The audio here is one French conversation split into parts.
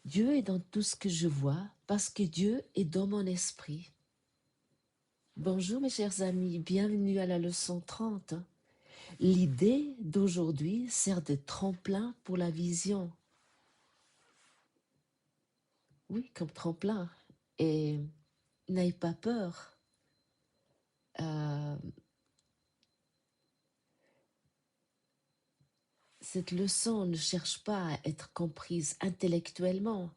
Dieu est dans tout ce que je vois parce que Dieu est dans mon esprit. Bonjour mes chers amis, bienvenue à la leçon 30. L'idée d'aujourd'hui sert de tremplin pour la vision. Oui, comme tremplin. Et n'ayez pas peur. Cette leçon ne cherche pas à être comprise intellectuellement.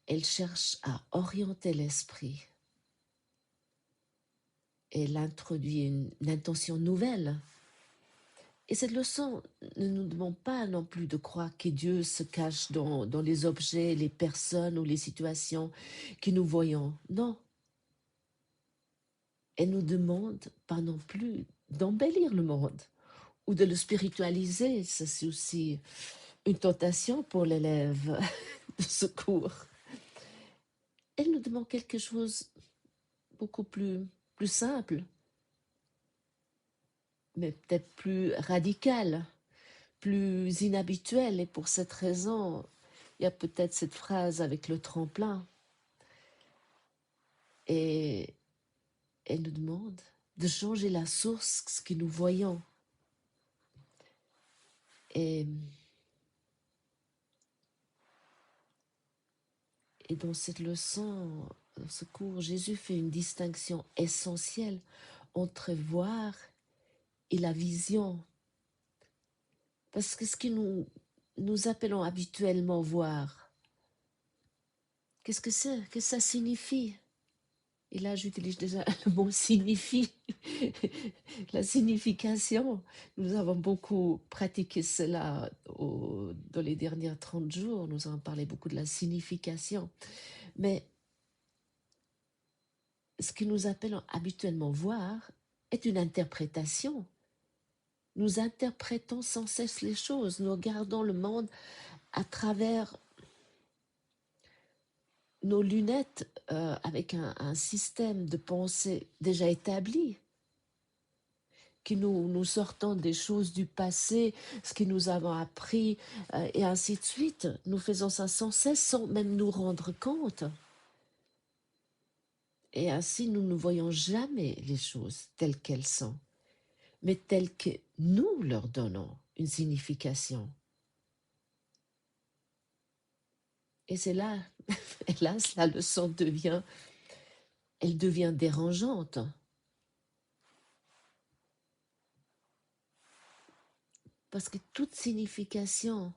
Elle cherche à orienter l'esprit. Elle introduit une intention nouvelle. Et cette leçon ne nous demande pas non plus de croire que Dieu se cache dans les objets, les personnes ou les situations que nous voyons. Non. Elle nous demande pas non plus d'embellir le monde ou de le spiritualiser. Ça, c'est aussi une tentation pour l'élève de ce cours. Elle nous demande quelque chose beaucoup plus simple, mais peut-être plus radical, plus inhabituel. Et pour cette raison, il y a peut-être cette phrase avec le tremplin. Et elle nous demande de changer la source, ce que nous voyons. Et dans cette leçon, dans ce cours, Jésus fait une distinction essentielle entre voir et la vision. Parce que ce que nous appelons habituellement voir, qu'est-ce que c'est? Qu'est-ce que ça signifie? Et là, j'utilise déjà le mot signifie. La signification. Nous avons beaucoup pratiqué cela dans les derniers 30 jours. Nous avons parlé beaucoup de la signification. Mais ce que nous appelons habituellement voir est une interprétation. Nous interprétons sans cesse les choses. Nous regardons le monde à travers nos lunettes avec un système de pensée déjà établi, que nous sortons des choses du passé, ce que nous avons appris, et ainsi de suite. Nous faisons ça sans cesse, sans même nous rendre compte. Et ainsi, nous ne voyons jamais les choses telles qu'elles sont, mais telles que nous leur donnons une signification. Et c'est là, hélas, la leçon devient dérangeante. Parce que toute signification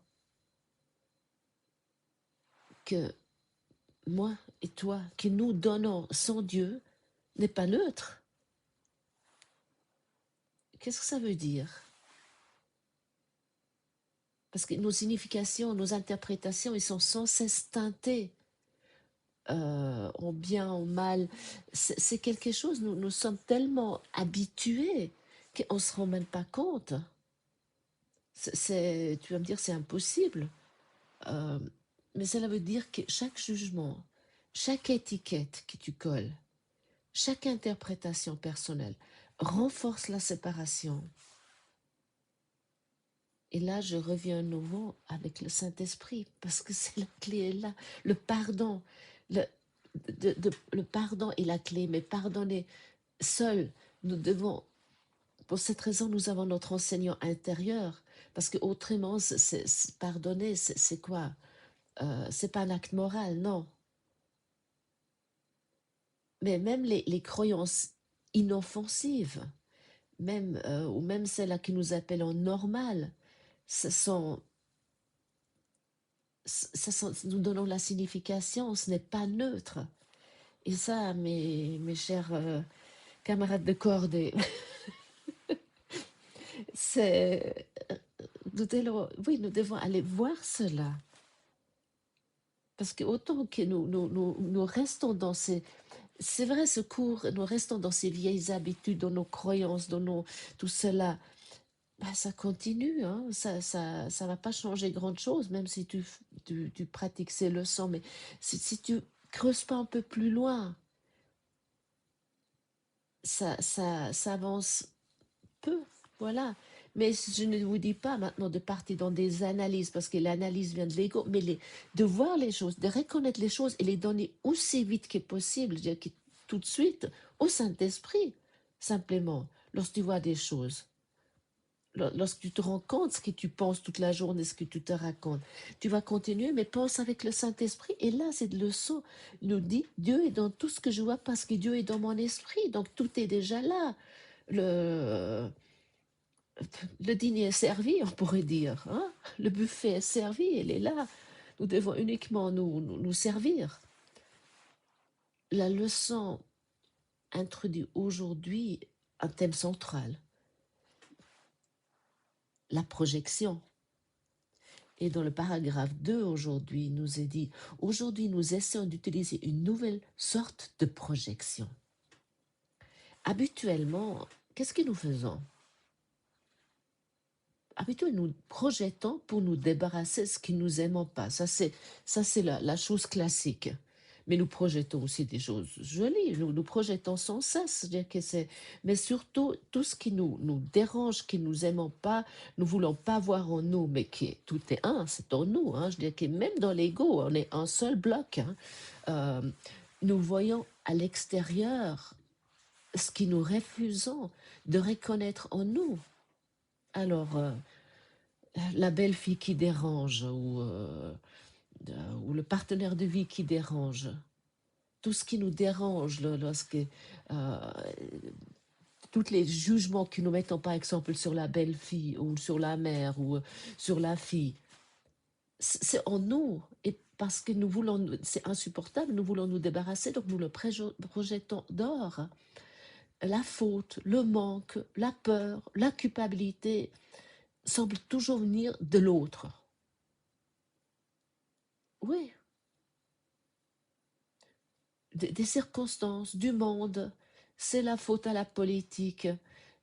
que moi et toi, que nous donnons sans Dieu, n'est pas neutre. Qu'est-ce que ça veut dire? Parce que nos significations, nos interprétations, ils sont sans cesse teintées, en bien, en mal. C'est quelque chose, nous sommes tellement habitués qu'on ne se rend même pas compte. Tu vas me dire, c'est impossible. Mais cela veut dire que chaque jugement, chaque étiquette que tu colles, chaque interprétation personnelle renforce la séparation. Et là, je reviens à nouveau avec le Saint-Esprit, parce que c'est la clé est là. Le pardon, le pardon est la clé, mais pardonner seul, nous devons, pour cette raison, nous avons notre enseignant intérieur, parce que autrement, pardonner, c'est quoi? C'est pas un acte moral, non. Mais même les croyances inoffensives, même, ou même celles que nous appelons normales, ce sont, nous donnons la signification, ce n'est pas neutre. Et ça, mes chers camarades de cordée, c'est, nous devons aller voir cela. Parce que autant que nous restons dans ces... C'est vrai, ce cours, nous restons dans ces vieilles habitudes, dans nos croyances, tout cela. Bah, ça continue, hein. Ça va pas changer grand-chose, même si tu pratiques ces leçons. Mais si tu creuses pas un peu plus loin, ça avance peu, voilà. Mais je ne vous dis pas maintenant de partir dans des analyses, parce que l'analyse vient de l'ego, mais de voir les choses, de reconnaître les choses et les donner aussi vite que possible, je veux dire tout de suite, au Saint-Esprit, simplement, lorsque tu vois des choses. Lorsque tu te rends compte ce que tu penses toute la journée, ce que tu te racontes, tu vas continuer, mais pense avec le Saint-Esprit. Et là, cette leçon nous dit, Dieu est dans tout ce que je vois parce que Dieu est dans mon esprit. Donc, tout est déjà là. Le, le dîner est servi, on pourrait dire. Hein. Le buffet est servi, il est là. Nous devons uniquement nous servir. La leçon introduit aujourd'hui un thème central, la projection. Et dans le paragraphe 2 aujourd'hui, il nous est dit, aujourd'hui nous essayons d'utiliser une nouvelle sorte de projection. Habituellement, qu'est-ce que nous faisons? Habituellement, nous projetons pour nous débarrasser de ce qui nous aimons pas. Ça, c'est la chose classique. Mais nous projetons aussi des choses jolies. Nous projetons sans cesse. C'est-à-dire que mais surtout, tout ce qui nous dérange, qui nous aimons pas, nous voulons pas voir en nous, mais qui tout est un, c'est en nous. Hein. Je veux dire que même dans l'ego, on est un seul bloc. Hein. Euh, nous voyons à l'extérieur ce qui nous refusons de reconnaître en nous. Alors, la belle-fille qui dérange ou le partenaire de vie qui dérange, tout ce qui nous dérange lorsque euh, tous les jugements que nous mettons par exemple sur la belle-fille ou sur la mère ou sur la fille, c'est en nous et parce que nous voulons, c'est insupportable, nous voulons nous débarrasser, donc nous le projetons dehors. La faute, le manque, la peur, la culpabilité semblent toujours venir de l'autre. Oui, des circonstances, du monde. C'est la faute à la politique.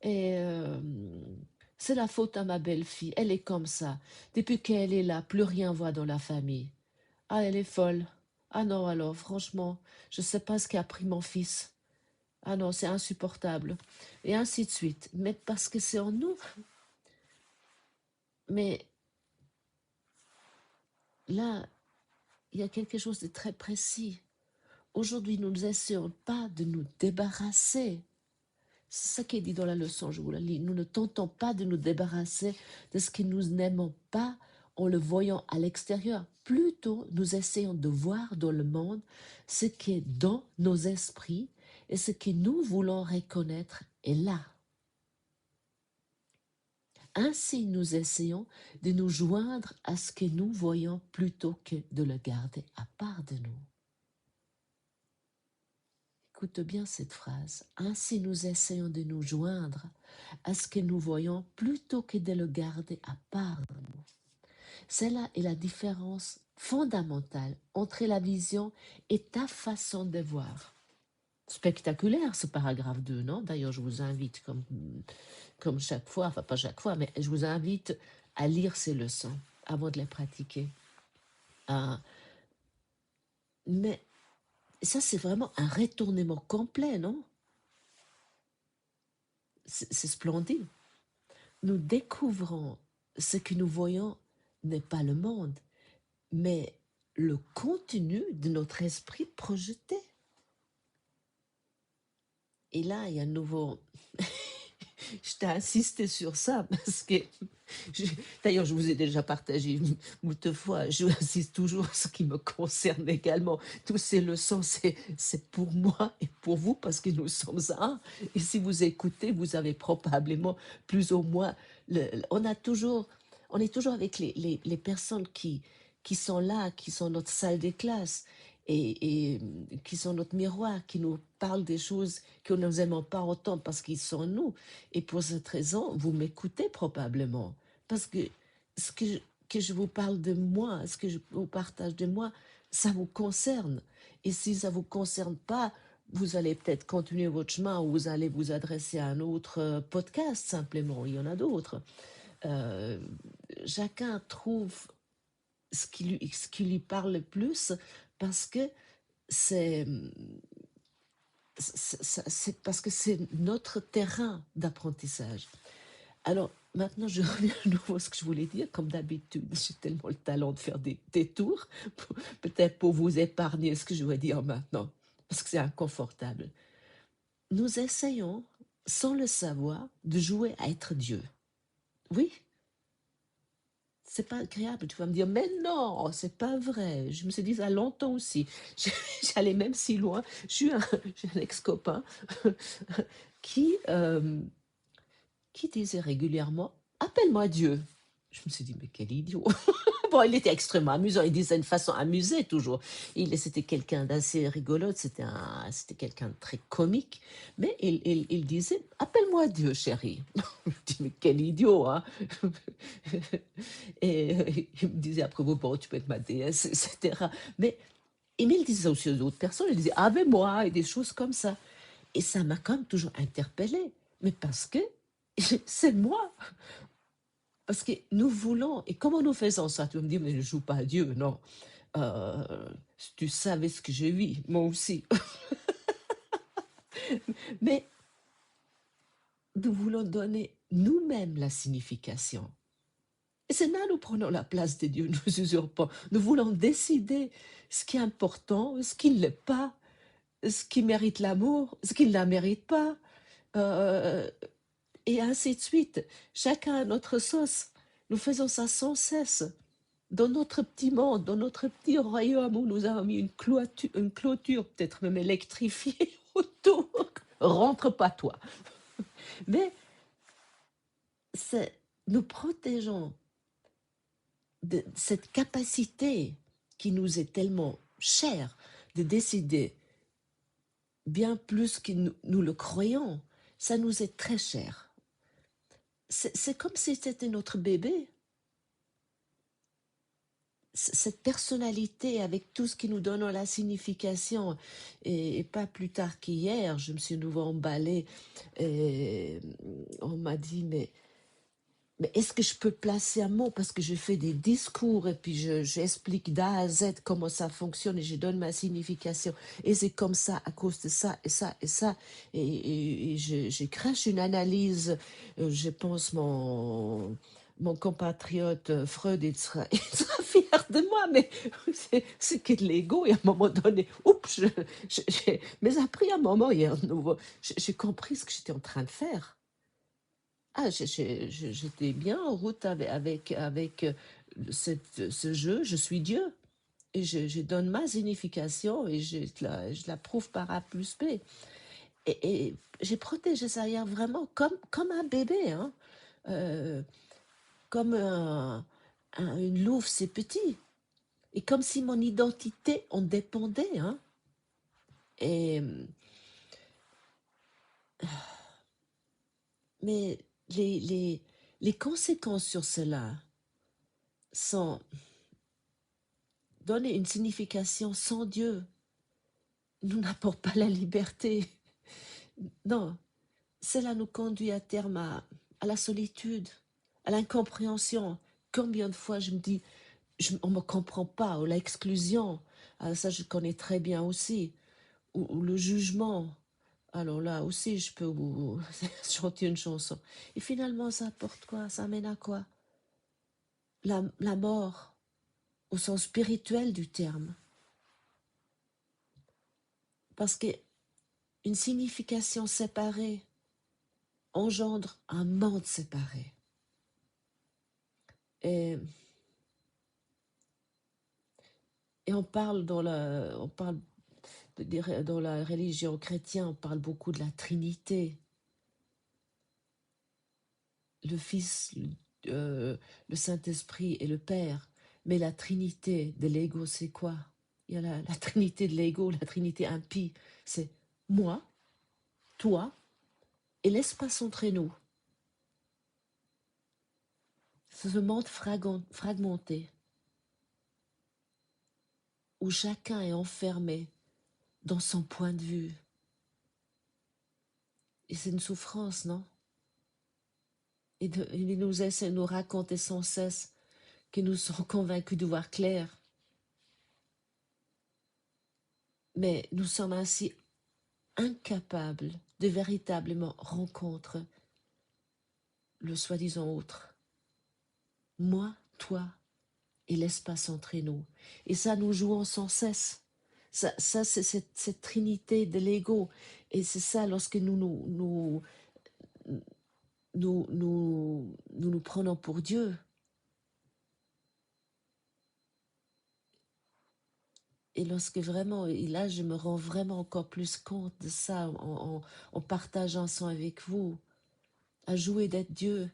Et c'est la faute à ma belle-fille. Elle est comme ça. Depuis qu'elle est là, plus rien va dans la famille. Ah, elle est folle. Ah non, alors, franchement, je ne sais pas ce qu'a pris mon fils. Ah non, c'est insupportable. Et ainsi de suite. Mais parce que c'est en nous. Mais là, il y a quelque chose de très précis. Aujourd'hui, nous n'essayons pas de nous débarrasser. C'est ça qui est dit dans la leçon, je vous la lis. Nous ne tentons pas de nous débarrasser de ce que nous n'aimons pas en le voyant à l'extérieur. Plutôt, nous essayons de voir dans le monde ce qui est dans nos esprits et ce que nous voulons reconnaître est là. Ainsi, nous essayons de nous joindre à ce que nous voyons plutôt que de le garder à part de nous. Écoute bien cette phrase. Ainsi, nous essayons de nous joindre à ce que nous voyons plutôt que de le garder à part de nous. Celle-là est la différence fondamentale entre la vision et ta façon de voir. Spectaculaire ce paragraphe 2, non? D'ailleurs, je vous invite, comme chaque fois, enfin pas chaque fois, mais je vous invite à lire ces leçons avant de les pratiquer. Mais ça, c'est vraiment un retournement complet, non? C'est splendide. Nous découvrons ce que nous voyons n'est pas le monde, mais le contenu de notre esprit projeté. Et là, il y a un nouveau... je t'ai insisté sur ça parce que... D'ailleurs, je vous ai déjà partagé moult fois. Je insiste toujours sur ce qui me concerne également. Toutes ces leçons, c'est pour moi et pour vous parce que nous sommes un. Et si vous écoutez, vous avez probablement plus ou moins... on est toujours avec les personnes qui sont là, qui sont notre salle de classe et qui sont notre miroir, qui nous parlent des choses que nous n'aimons pas entendre parce qu'ils sont nous. Et pour cette raison, vous m'écoutez probablement. Parce que ce que je vous parle de moi, ce que je vous partage de moi, ça vous concerne. Et si ça ne vous concerne pas, vous allez peut-être continuer votre chemin ou vous allez vous adresser à un autre podcast simplement. Il y en a d'autres. Euh, Chacun trouve ce qui lui parle le plus parce que c'est parce que c'est notre terrain d'apprentissage. Alors, maintenant, je reviens à nouveau à ce que je voulais dire. Comme d'habitude, j'ai tellement le talent de faire des détours, peut-être pour vous épargner ce que je vais dire maintenant, parce que c'est inconfortable. Nous essayons, sans le savoir, de jouer à être Dieu. Oui, c'est pas agréable. Tu vas me dire, mais non, c'est pas vrai. Je me suis dit ça longtemps aussi. J'allais même si loin. J'ai un ex-copain qui, qui disait régulièrement, appelle-moi Dieu. Je me suis dit, mais quel idiot. Bon, il était extrêmement amusant. Il disait d'une façon amusée toujours. C'était quelqu'un d'assez rigolo. C'était quelqu'un de très comique. Mais il disait, appelle-moi Dieu, chérie. Je me dis, mais quel idiot, hein. Et il me disait après, bon, tu peux être ma déesse, etc. Mais il me le disait aussi aux autres personnes. Il disait, avec moi, et des choses comme ça. Et ça m'a quand même toujours interpellée. Mais parce que c'est moi. Parce que nous voulons, et comment nous faisons ça? Tu vas me dire, mais je ne joue pas à Dieu, non. Euh, Si tu savais ce que je vis, moi aussi. Mais nous voulons donner nous-mêmes la signification. Et c'est là que nous prenons la place de Dieu, nous usurpons. Nous voulons décider ce qui est important, ce qui ne l'est pas, ce qui mérite l'amour, ce qui ne la mérite pas, euh, et ainsi de suite. Chacun à notre sauce. Nous faisons ça sans cesse. Dans notre petit monde, dans notre petit royaume où nous avons mis une clôture peut-être même électrifiée autour. Rentre pas, toi. Mais nous protégeons de cette capacité qui nous est tellement chère de décider bien plus que nous le croyons. Ça nous est très cher. C'est comme si c'était notre bébé. Cette personnalité avec tout ce qui nous donne la signification. Et pas plus tard qu'hier, je me suis nouveau emballée et on m'a dit, mais est-ce que je peux placer un mot parce que je fais des discours et puis j'explique d'A à Z comment ça fonctionne et je donne ma signification. Et c'est comme ça à cause de ça et ça et ça. Et je crache une analyse. Je pense mon compatriote Freud il sera, il sera fier de moi, mais c'est que de l'ego. Et à un moment donné, oups, mais après un moment, hier, de nouveau, j'ai compris ce que j'étais en train de faire. Ah, j'étais bien en route avec ce jeu. Je suis Dieu. Et je donne ma signification et je la prouve par A plus B. Et j'ai protégé ça hier vraiment comme un bébé, hein. Euh, Comme une louve, c'est petit. Et comme si mon identité en dépendait, hein. Et, mais les conséquences sur cela sont donner une signification sans Dieu nous n'apporte pas la liberté. Non, cela nous conduit à terme à la solitude, à l'incompréhension. Combien de fois je me dis, on ne me comprend pas, ou l'exclusion, ah, ça je connais très bien aussi, ou le jugement. Alors là aussi, je peux vous chanter une chanson. Et finalement, ça apporte quoi? Ça amène à quoi? La mort, au sens spirituel du terme. Parce qu'une signification séparée engendre un monde séparé. Et, et on parle dans la religion chrétienne, on parle beaucoup de la Trinité, le Fils, le Saint-Esprit et le Père. Mais la Trinité de l'ego, c'est quoi? Il y a la Trinité de l'ego, la Trinité impie. C'est moi, toi et l'espace entre nous. C'est ce monde fragmenté où chacun est enfermé dans son point de vue. Et c'est une souffrance, non? Il nous essaie de nous raconter sans cesse que nous sommes convaincus de voir clair. Mais nous sommes ainsi incapables de véritablement rencontrer le soi-disant autre. Moi, toi et l'espace entre nous. Et ça, nous jouons sans cesse. Ça c'est cette trinité de l'ego. Et c'est ça, lorsque nous prenons pour Dieu. Et lorsque vraiment, et là, je me rends vraiment encore plus compte de ça en partageant ça avec vous, à jouer d'être Dieu,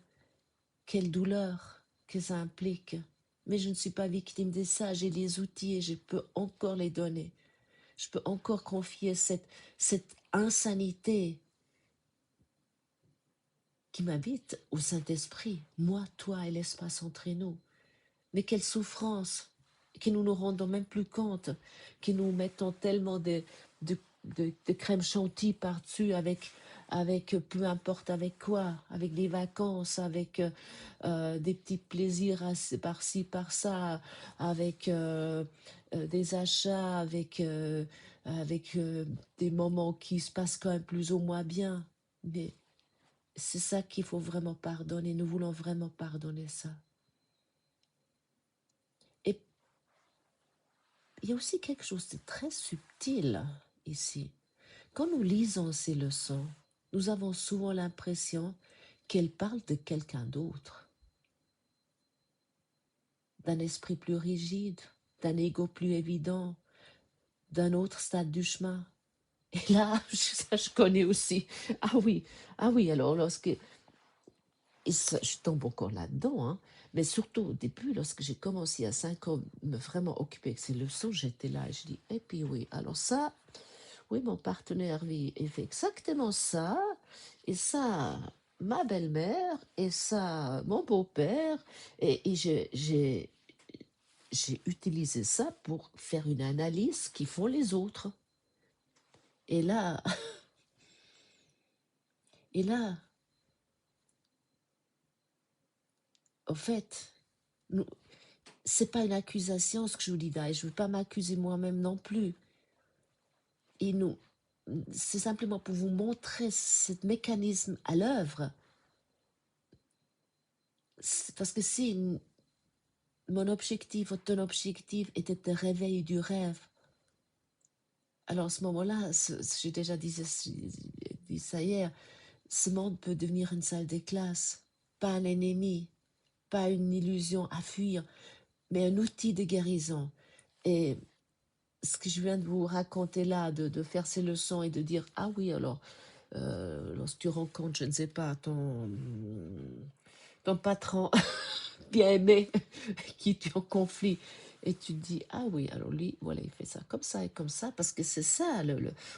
quelle douleur que ça implique. Mais je ne suis pas victime de ça, j'ai les outils et je peux encore les donner. Je peux encore confier cette insanité qui m'habite au Saint-Esprit, moi, toi et l'espace entre nous. Mais quelle souffrance, que nous nous rendons même plus compte, que nous mettons tellement de crème chantilly par-dessus avec peu importe avec quoi, avec des vacances, avec des petits plaisirs par-ci, par-ça, avec des achats, avec des moments qui se passent quand même plus ou moins bien. Mais c'est ça qu'il faut vraiment pardonner. Nous voulons vraiment pardonner ça. Et il y a aussi quelque chose de très subtil ici. Quand nous lisons ces leçons, nous avons souvent l'impression qu'elles parlent de quelqu'un d'autre, d'un esprit plus rigide, d'un ego plus évident, d'un autre stade du chemin. Et là, ça je connais aussi. Ah oui, alors lorsque et ça, je tombe encore là-dedans, hein. Mais surtout au début, lorsque j'ai commencé à 5 ans me vraiment occuper avec ces leçons, j'étais là et je dis, et puis oui, alors ça, oui, mon partenaire vit et fait exactement ça, et ça, ma belle-mère, et ça, mon beau-père, et j'ai utilisé ça pour faire une analyse qui font les autres. Et là, et là, en fait, nous, c'est pas une accusation ce que je vous dis là, et je veux pas m'accuser moi-même non plus. Et nous, c'est simplement pour vous montrer ce mécanisme à l'œuvre. Parce que si mon objectif ou ton objectif était de réveiller du rêve, alors à ce moment-là, j'ai déjà dit ça hier, ce monde peut devenir une salle de classe, pas un ennemi, pas une illusion à fuir, mais un outil de guérison. Et ce que je viens de vous raconter là, de faire ces leçons et de dire, ah oui, alors, lorsque tu rencontres, je ne sais pas, ton patron bien aimé qui est en conflit, et tu te dis, ah oui, alors lui, voilà, il fait ça et comme ça, parce que c'est ça,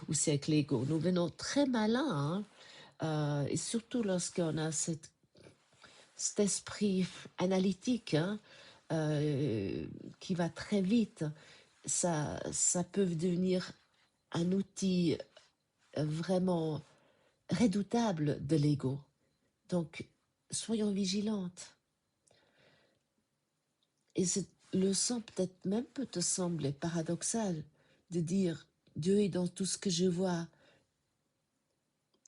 aussi avec l'ego. Nous venons très malins, hein, et surtout lorsqu'on a cet esprit analytique, hein, qui va très vite, ça peut devenir un outil vraiment redoutable de l'ego. Donc, soyons vigilantes. Et cette leçon peut-être même peut te sembler paradoxale de dire Dieu est dans tout ce que je vois.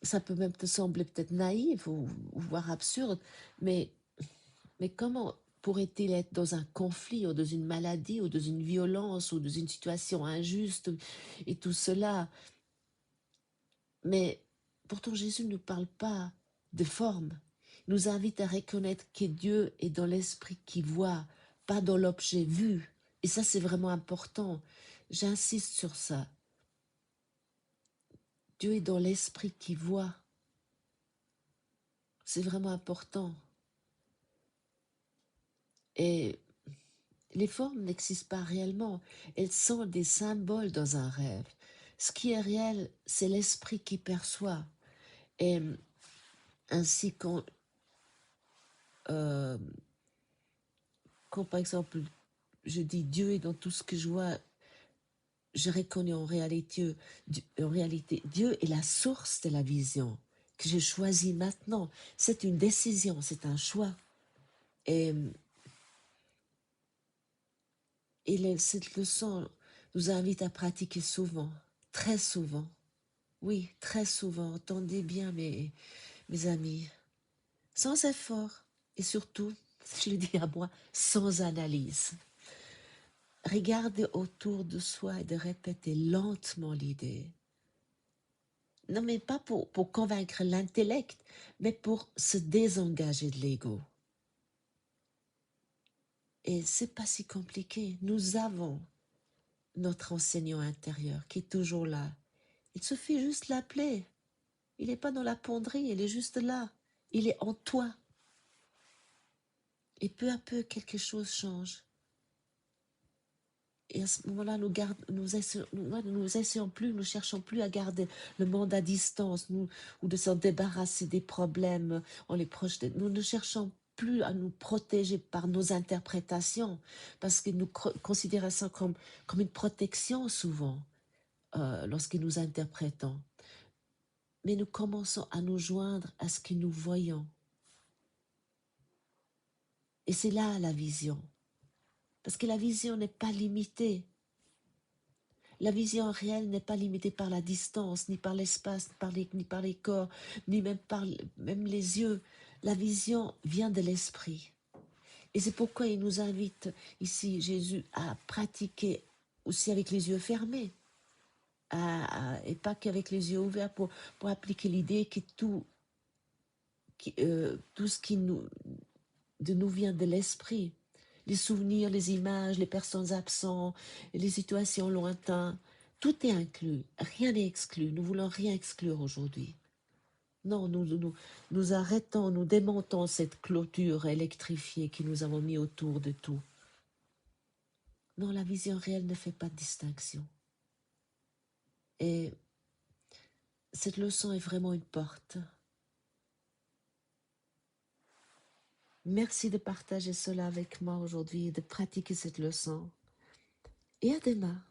Ça peut même te sembler peut-être naïf ou voire absurde, mais comment pourrait-il être dans un conflit ou dans une maladie ou dans une violence ou dans une situation injuste et tout cela? Mais pourtant Jésus ne nous parle pas de forme. Il nous invite à reconnaître que Dieu est dans l'esprit qui voit, pas dans l'objet vu. Et ça, c'est vraiment important. J'insiste sur ça. Dieu est dans l'esprit qui voit. C'est vraiment important. Et les formes n'existent pas réellement. Elles sont des symboles dans un rêve. Ce qui est réel, c'est l'esprit qui perçoit. Et ainsi, euh, quand par exemple, je dis Dieu est dans tout ce que je vois, je reconnais en réalité, Dieu est la source de la vision que je choisis maintenant. C'est une décision, c'est un choix. Et, cette leçon nous invite à pratiquer souvent, très souvent. Oui, très souvent. Entendez bien, mes amis. sans effort et surtout, je le dis à moi, sans analyse. Regarder autour de soi et de répéter lentement l'idée. Non, mais pas pour convaincre l'intellect, mais pour se désengager de l'ego. Et c'est pas si compliqué. Nous avons notre enseignant intérieur qui est toujours là. Il suffit juste l'appeler. Il n'est pas dans la ponderie, il est juste là. Il est en toi. Et peu à peu, quelque chose change. Et à ce moment-là, nous essayons plus, nous cherchons plus à garder le monde à distance, ou de s'en débarrasser des problèmes en les projetant. Nous ne cherchons plus à nous protéger par nos interprétations, parce que nous considérons ça comme une protection souvent, lorsque nous interprétons. Mais nous commençons à nous joindre à ce que nous voyons. Et c'est là la vision. Parce que la vision n'est pas limitée. La vision réelle n'est pas limitée par la distance, ni par l'espace, ni par les corps, ni même par même les yeux. La vision vient de l'esprit. Et c'est pourquoi il nous invite ici, Jésus, à pratiquer aussi avec les yeux fermés, et pas qu'avec les yeux ouverts pour appliquer l'idée que tout ce qui nous vient de l'esprit. Les souvenirs, les images, les personnes absentes, les situations lointaines, tout est inclus, rien n'est exclu. Nous voulons rien exclure aujourd'hui. Non, nous arrêtons, nous démontons cette clôture électrifiée que nous avons mis autour de tout. Non, la vision réelle ne fait pas de distinction. Et cette leçon est vraiment une porte. Merci de partager cela avec moi aujourd'hui et de pratiquer cette leçon. Et à demain.